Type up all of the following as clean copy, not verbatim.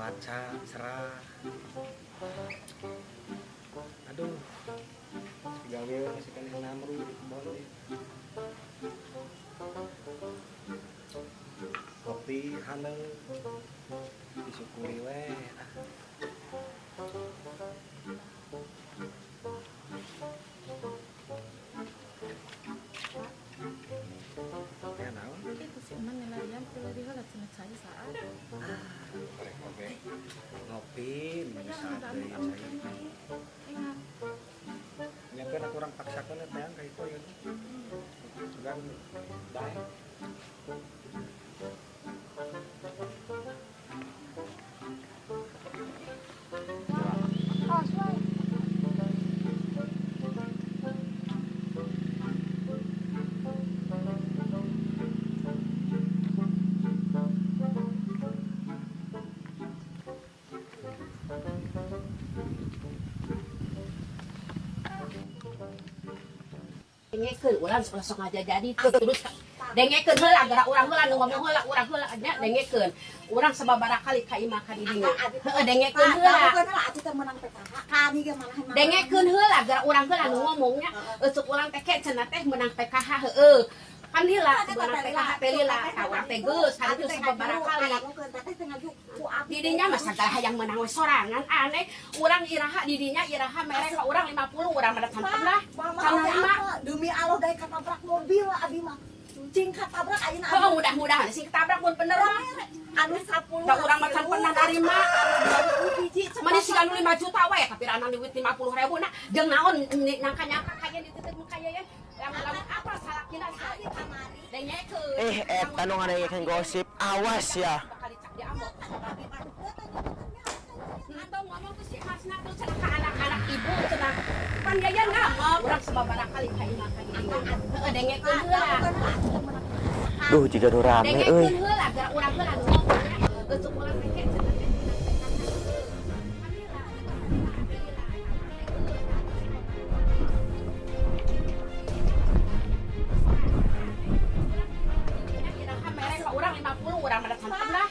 baca serah. Aduh, gawe masih kan namru boleh. Kopi halal disyukuri we. Ya naon? Itu sih emang nelayan kalau dia lah cina cai saat. Oke. Ngopi minum Jangan sate kamu saya. ingat. Ya kan kurang paksakan teh kayak itu ya. Sugan baik. Dengekeun urang sok aja jadi terus dengekeun heula gara urang heula nu ngomong heula urang heula nya dengekeun urang sababaraha kali ka imah ka didinya heueuh dengekeun heula atuh teh menang PKH kami ge malahan dengekeun heula gara urang heula nu ngomongnya eusuk urang teh cenah teh menang PKH heueuh kan lila menang PKH teh lila ka urang teh geus kan itu sababaraha kali didinya mah sagala hayang menang we sorangan aneh urang iraha didinya iraha mere ka urang 50 urang mah santen lah mama demi Allah gawe katabrak mobil abi mah cing katabrak ayeuna oh mudah-mudahan sih ketabrak mun bener anu 10 da urang mah pernah narima mana sih anu 5 juta we tapi ranang duit 50.000 nah jeung naon nyangka-nyangka kaya dititip mun kaya ya lamun apa salah kina sekali kamari dengekeun eta nu ngadengekeun gosip awas ya. Atau ngomong ke si Hasna tuh cenah ka anak-anak ibu cenah pan yayan ngomong urang sababaraha kali ka imah ka didinya heueuh dengekeun heula Duh jiga nu rame euy. dengekeun heula gara urang heula nu ngomongnya eusuk urang teh cenah teh urang 50 urang mah santen lah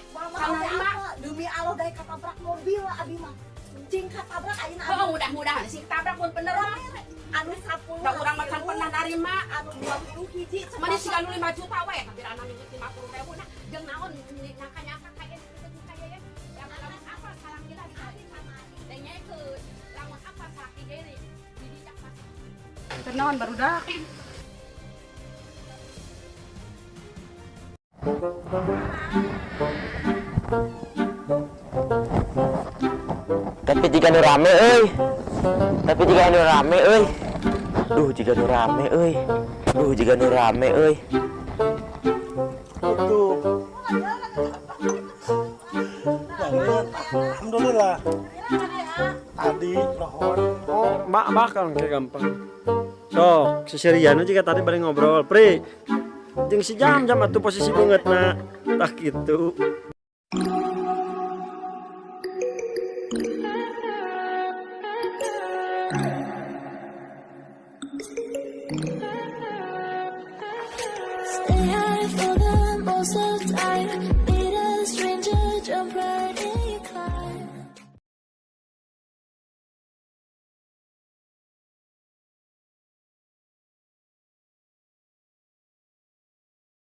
demi Allah gawe katabrak mobil abi mah cing katabrak ayeuna oh mudah-mudahan sih ketabrak mun bener anu 10 da urang mah pernah narima anu 20 hiji mana sih anu 5 juta we tapi ranang duit 50.000 nah jeung naon nyangka-nyangka kaya dititip kaya ya lamun apa salah kita sekali kamari dengekeun lamun apa salah diri didinya pas Kenaon barudak. Tapi jika nu rame euy. Tapi jika nu rame euy. Duh jika nu rame euy. Duh jika nu rame euy. Tuh. Alhamdulillah. Tadi nohon. Oh, mak kan kayak gampang. Sok, seserian aja tadi bari ngobrol, Pri. Jeung si jam-jam atuh posisi beungeutna. Tah kitu.